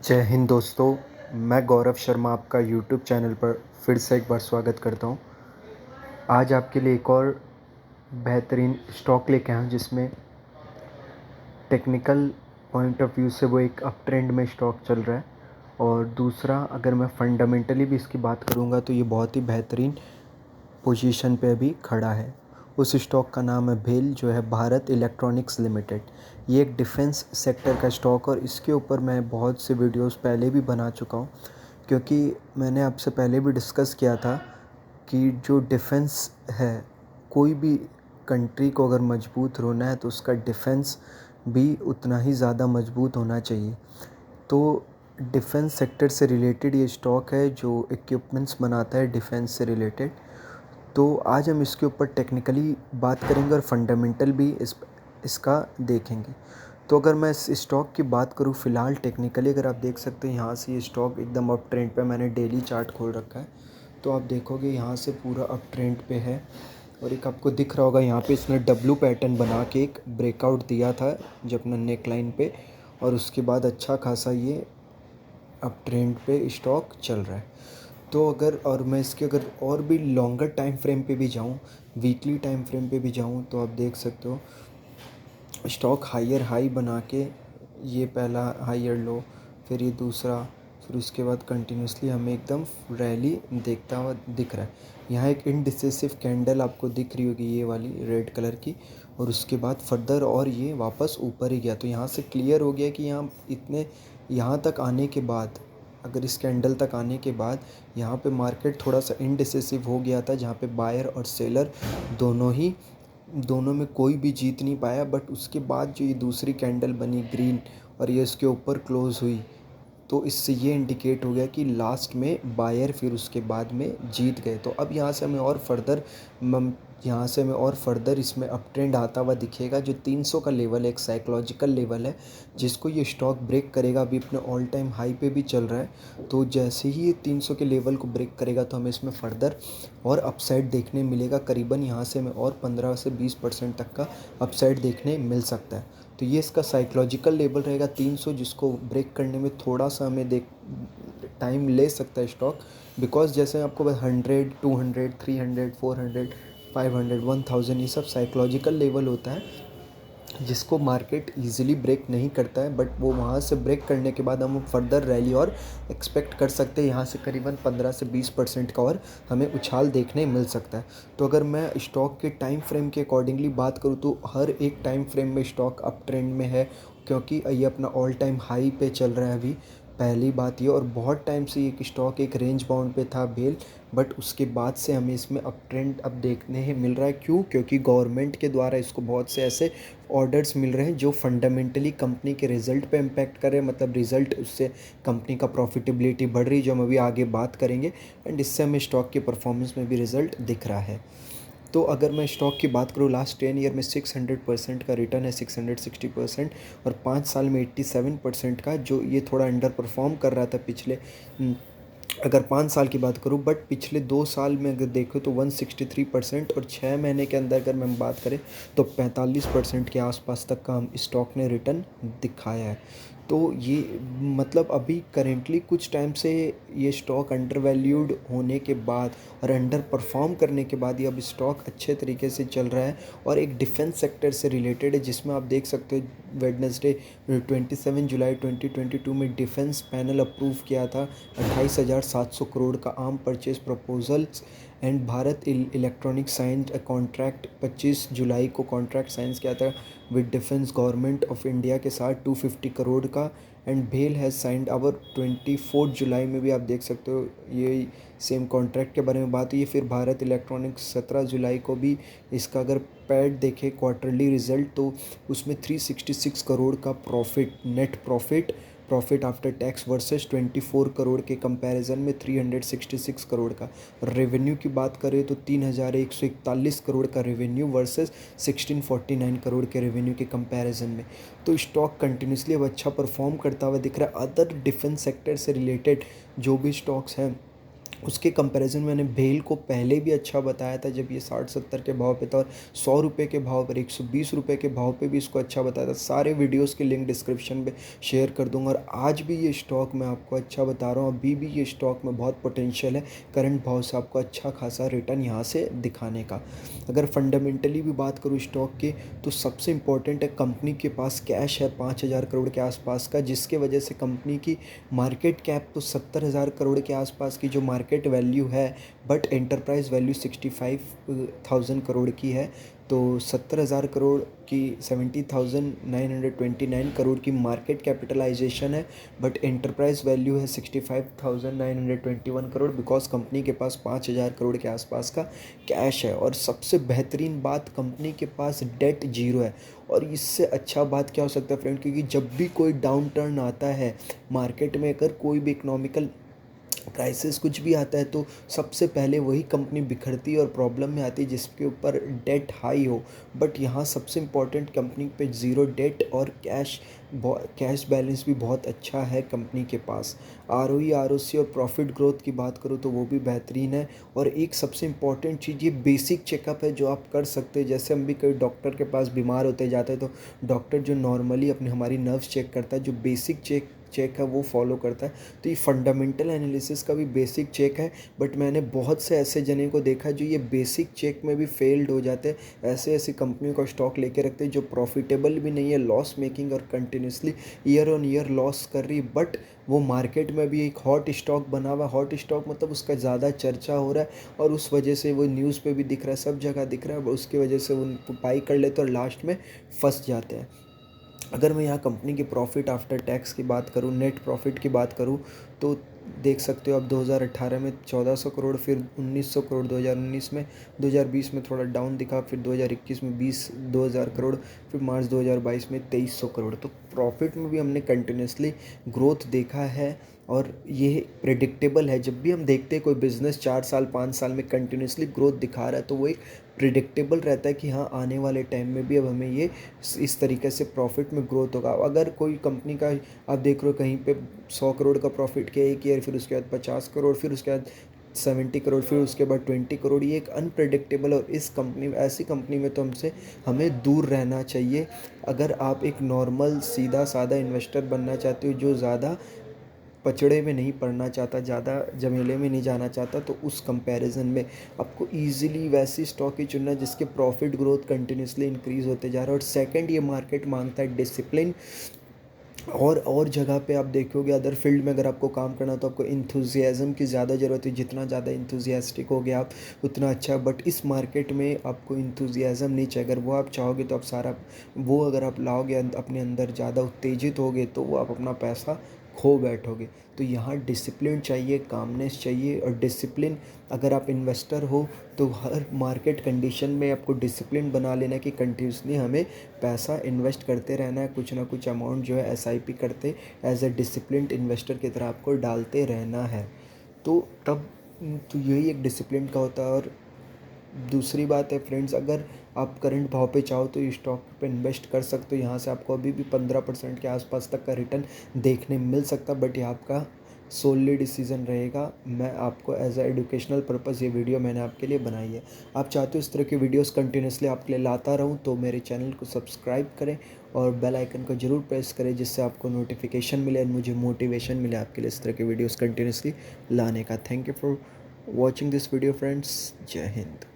जय हिंद दोस्तों। मैं गौरव शर्मा आपका यूट्यूब चैनल पर फिर से एक बार स्वागत करता हूं। आज आपके लिए एक और बेहतरीन स्टॉक लेके आया हूं जिसमें टेक्निकल पॉइंट ऑफ व्यू से वो एक अप ट्रेंड में स्टॉक चल रहा है, और दूसरा अगर मैं फंडामेंटली भी इसकी बात करूंगा तो ये बहुत ही बेहतरीन पोजीशन पे अभी खड़ा है। उस स्टॉक का नाम है भेल, जो है भारत इलेक्ट्रॉनिक्स लिमिटेड। ये एक डिफेंस सेक्टर का स्टॉक, और इसके ऊपर मैं बहुत से वीडियोस पहले भी बना चुका हूँ, क्योंकि मैंने आपसे पहले भी डिस्कस किया था कि जो डिफेंस है, कोई भी कंट्री को अगर मजबूत होना है तो उसका डिफेंस भी उतना ही ज़्यादा मजबूत होना चाहिए। तो डिफेंस सेक्टर से रिलेटेड ये स्टॉक है जो इक्विपमेंट्स बनाता है डिफेंस से रिलेटेड। तो आज हम इसके ऊपर टेक्निकली बात करेंगे और फंडामेंटल भी इसका देखेंगे। तो अगर मैं इस स्टॉक की बात करूँ फ़िलहाल टेक्निकली, अगर आप देख सकते हैं यहाँ से ये स्टॉक एकदम अप ट्रेंड पे, मैंने डेली चार्ट खोल रखा है तो आप देखोगे यहाँ से पूरा अप ट्रेंड पे है। और एक आपको दिख रहा होगा यहाँ पे इसने डब्लू पैटर्न बना के एक ब्रेकआउट दिया था जब अपना नेक लाइन पे, और उसके बाद अच्छा खासा ये अप ट्रेंड पे स्टॉक चल रहा है। तो अगर और मैं इसके अगर और भी लॉन्गर टाइम फ्रेम पे भी जाऊँ, वीकली टाइम फ्रेम पे भी जाऊँ, तो आप देख सकते हो स्टॉक हायर हाई बना के, ये पहला हायर लो, फिर ये दूसरा, फिर उसके बाद कंटिन्यूसली हमें एकदम रैली देखता हुआ दिख रहा है। यहाँ एक इनडिसिसिव कैंडल आपको दिख रही होगी, ये वाली रेड कलर की, और उसके बाद फर्दर और ये वापस ऊपर ही गया। तो यहाँ से क्लियर हो गया कि यहाँ तक आने के बाद, अगर इस कैंडल तक आने के बाद यहाँ पे मार्केट थोड़ा सा इनडिसिसिव हो गया था, जहाँ पे बायर और सेलर दोनों में कोई भी जीत नहीं पाया। बट उसके बाद जो ये दूसरी कैंडल बनी ग्रीन, और ये इसके ऊपर क्लोज हुई, तो इससे ये इंडिकेट हो गया कि लास्ट में बायर फिर उसके बाद में जीत गए। तो अब यहाँ से हमें और फर्दर इसमें अप ट्रेंड आता हुआ दिखेगा। जो 300 का लेवल है, एक साइकोलॉजिकल लेवल है जिसको ये स्टॉक ब्रेक करेगा। अभी अपने ऑल टाइम हाई पे भी चल रहा है, तो जैसे ही ये 300 के लेवल को ब्रेक करेगा तो हमें इसमें फर्दर और अपसाइड देखने मिलेगा। करीबन यहाँ से हमें और 15 से 20% तक का अपसाइड देखने मिल सकता है। तो ये इसका साइकोलॉजिकल लेवल रहेगा 300, जिसको ब्रेक करने में थोड़ा सा हमें टाइम ले सकता है स्टॉक। बिकॉज जैसे आपको 100, 200, 300, 400, 500, 1000, ये सब साइकोलॉजिकल लेवल होता है जिसको मार्केट इजीली ब्रेक नहीं करता है। बट वो वहाँ से ब्रेक करने के बाद हम फर्दर रैली और एक्सपेक्ट कर सकते हैं। यहाँ से करीबन 15 से 20% का और हमें उछाल देखने मिल सकता है। तो अगर मैं स्टॉक के टाइम फ्रेम के अकॉर्डिंगली बात करूँ तो हर एक टाइम फ्रेम में स्टॉक अप ट्रेंड में है, क्योंकि ये अपना ऑल टाइम हाई पे चल रहा है अभी। पहली बात ये, और बहुत टाइम से ये स्टॉक एक रेंज बाउंड पे था बेल, बट उसके बाद से हमें इसमें अप ट्रेंड अब देखने ही मिल रहा है। क्यों? क्योंकि गवर्नमेंट के द्वारा इसको बहुत से ऐसे ऑर्डर्स मिल रहे हैं जो फंडामेंटली कंपनी के रिज़ल्ट पे इम्पैक्ट कर रहे हैं। मतलब रिज़ल्ट, उससे कंपनी का प्रॉफिटेबिलिटी बढ़ रही है, जो हम अभी आगे बात करेंगे। एंड इससे हमें स्टॉक के परफॉर्मेंस में भी रिज़ल्ट दिख रहा है। तो अगर मैं स्टॉक की बात करूँ, लास्ट 10 ईयर में 600% का रिटर्न है, 660%, और 5 साल में 87% का, जो ये थोड़ा अंडर परफॉर्म कर रहा था पिछले अगर 5 साल की बात करूँ। बट पिछले 2 साल में अगर देखो तो 163%, और 6 महीने के अंदर अगर मैं बात करें तो 45% के आसपास तक का हम स्टॉक ने रिटर्न दिखाया है। तो ये मतलब अभी करेंटली कुछ टाइम से ये स्टॉक अंडर वैल्यूड होने के बाद और अंडर परफॉर्म करने के बाद ये अब स्टॉक अच्छे तरीके से चल रहा है, और एक डिफेंस सेक्टर से रिलेटेड है, जिसमें आप देख सकते हो वेडनेसडे 27 जुलाई 2022 में डिफेंस पैनल अप्रूव किया था 28,700 करोड़ का arm purchase proposals. And Bharat electronics signed contract 25 जुलाई को कॉन्ट्रैक्ट साइंस किया था with defence government of India के साथ 250 करोड़ का। एंड भेल हैज़ साइंड आवर 24 जुलाई में भी आप देख सकते हो ये सेम कॉन्ट्रैक्ट के बारे में बात हुई है। फिर भारत इलेक्ट्रॉनिक्स 17 जुलाई को भी इसका अगर पैड देखें क्वार्टरली रिजल्ट, तो उसमें 366 करोड़ का profit, net profit after tax versus 24 crore के कंपैरिजन में 366 करोड़ का। रेवेन्यू की बात करें तो 3,141 करोड़ का रेवेन्यू वर्सेस 1649 करोड़ के रेवेन्यू के कंपैरिजन में। तो स्टॉक कंटिन्यूसली अब अच्छा परफॉर्म करता हुआ दिख रहा है। अदर डिफेंस सेक्टर से रिलेटेड जो भी स्टॉक्स हैं उसके कंपैरिजन में मैंने भेल को पहले भी अच्छा बताया था जब ये 60-70 के भाव पे था, और 100 रुपये के भाव पर, 120 रुपये के भाव पे भी इसको अच्छा बताया था। सारे वीडियोस के लिंक डिस्क्रिप्शन में शेयर कर दूंगा। और आज भी ये स्टॉक मैं आपको अच्छा बता रहा हूँ, अभी भी ये स्टॉक में बहुत पोटेंशियल है करंट भाव से आपको अच्छा खासा रिटर्न यहाँ से दिखाने का। अगर फंडामेंटली भी बात करूँ स्टॉक की, तो सबसे इम्पोर्टेंट है कंपनी के पास कैश है 5,000 करोड़ के आसपास का, जिसके वजह से कंपनी की मार्केट कैप तो 70,000 करोड़ के आसपास की जो मार्केट वैल्यू है, बट एंटरप्राइज वैल्यू 65,000 करोड़ की है। तो 70,000 करोड़ की 70,929 करोड़ की मार्केट कैपिटलाइजेशन है, बट एंटरप्राइज वैल्यू है 65,921 करोड़, बिकॉज कंपनी के पास 5,000 करोड़ के आसपास का कैश है। और सबसे बेहतरीन बात, कंपनी के पास डेट जीरो है। और इससे अच्छा बात क्या हो सकता है फ्रेंड, क्योंकि जब भी कोई डाउन टर्न आता है मार्केट में, अगर कोई भी इकोनॉमिकल क्राइसिस कुछ भी आता है, तो सबसे पहले वही कंपनी बिखरती है और प्रॉब्लम में आती है जिसके ऊपर डेट हाई हो। बट यहाँ सबसे इम्पॉर्टेंट, कंपनी पे ज़ीरो डेट और कैश बैलेंस भी बहुत अच्छा है कंपनी के पास। आरओई, आरओसी और प्रॉफिट ग्रोथ की बात करूँ तो वो भी बेहतरीन है। और एक सबसे इम्पॉर्टेंट चीज़, ये बेसिक चेकअप है जो आप कर सकते हैं। जैसे हम भी कई डॉक्टर के पास बीमार होते जाते हैं, तो डॉक्टर जो नॉर्मली अपनी हमारी नर्व्स चेक करता है, जो बेसिक चेक है वो फॉलो करता है। तो ये फंडामेंटल एनालिसिस का भी बेसिक चेक है। बट मैंने बहुत से ऐसे जने को देखा जो ये बेसिक चेक में भी फेल्ड हो जाते हैं। ऐसे ऐसी कंपनियों का स्टॉक लेके रखते हैं जो प्रॉफिटेबल भी नहीं है, लॉस मेकिंग और continuously year on year loss कर रही, बट वो मार्केट में भी एक हॉट स्टॉक बना हुआ। हॉट स्टॉक मतलब उसका ज़्यादा चर्चा हो रहा है और उस वजह से वो न्यूज़ पे भी दिख रहा है, सब जगह दिख रहा है। उसकी वजह से वो बाई कर लेते हैं और लास्ट में फंस जाते हैं। अगर मैं यहाँ कंपनी की प्रॉफिट आफ्टर टैक्स की बात करूँ, नेट प्रॉफिट की बात करूँ, तो देख सकते हो आप 2018 में 1400 करोड़, फिर 1900 करोड़ 2019 में, 2020 में थोड़ा डाउन दिखा, फिर 2021 में 20,000 करोड़, फिर मार्च 2022 में 2300 करोड़। तो प्रॉफिट में भी हमने कंटिन्यूसली ग्रोथ देखा है और ये प्रिडिक्टेबल है। जब भी हम देखते हैं कोई बिज़नेस 4 साल 5 साल में कंटिन्यूसली ग्रोथ दिखा रहा है, तो वो एक प्रिडिक्टेबल रहता है कि हाँ आने वाले टाइम में भी अब हमें ये इस तरीके से प्रॉफिट में ग्रोथ होगा। अगर कोई कंपनी का आप देख रहे हो कहीं पे 100 करोड़ का प्रॉफिट किया एक ईयर, फिर उसके बाद 50 करोड़, फिर उसके बाद 70 करोड़, फिर उसके बाद 20 करोड़, ये एक अनप्रेडिक्टेबल, और इस कंपनी में, ऐसी कंपनी में तो हमें दूर रहना चाहिए। अगर आप एक नॉर्मल सीधा साधा इन्वेस्टर बनना चाहते हो जो ज़्यादा पचड़े में नहीं पड़ना चाहता, ज़्यादा झमेले में नहीं जाना चाहता, तो उस कंपैरिजन में आपको ईजिली वैसी स्टॉक ही चुनना है जिसके प्रॉफिट ग्रोथ कंटिन्यूसली इंक्रीज़ होते जा रहा है। और सेकंड, ये मार्केट मांगता है डिसिप्लिन। और जगह पे आप देखोगे अदर फील्ड में अगर आपको काम करना है तो आपको इंथुजियाज़म की ज़्यादा ज़रूरत है। जितना ज़्यादा इंथुजियास्टिक हो गया आप, उतना अच्छा। बट इस मार्केट में आपको इंथुजियाज़म नहीं चाहिए। अगर वो आप चाहोगे तो आप सारा वो अगर आप लाओगे अपने अंदर, ज़्यादा उत्तेजित होगे, तो वो आप अपना पैसा खो बैठोगे। तो यहाँ डिसिप्लिन चाहिए, कामनेस चाहिए। और डिसिप्लिन, अगर आप इन्वेस्टर हो तो हर मार्केट कंडीशन में आपको डिसिप्लिन बना लेना है कि कंटिन्यूसली हमें पैसा इन्वेस्ट करते रहना है, कुछ ना कुछ अमाउंट जो है एसआईपी करते एज ए डिसिप्लिन्ड इन्वेस्टर की तरह आपको डालते रहना है। तो तब तो यही एक डिसिप्लिन का होता है। और दूसरी बात है फ्रेंड्स, अगर आप करंट भाव पे चाहो तो स्टॉक पे इन्वेस्ट कर सकते हो। यहाँ से आपको अभी भी 15% के आसपास तक का रिटर्न देखने मिल सकता, बट ये आपका सोली डिसीजन रहेगा। मैं आपको एज ए एजुकेशनल पर्पज़ ये वीडियो मैंने आपके लिए बनाई है। आप चाहते हो इस तरह की वीडियोस कंटिन्यूसली आपके लिए लाता रहूँ, तो मेरे चैनल को सब्सक्राइब करें और बेल आइकन को ज़रूर प्रेस करें, जिससे आपको नोटिफिकेशन मिले और मुझे मोटिवेशन मिले आपके लिए इस तरह के वीडियोस कंटिन्यूसली लाने का। Thank you for watching this video friends. जय हिंद।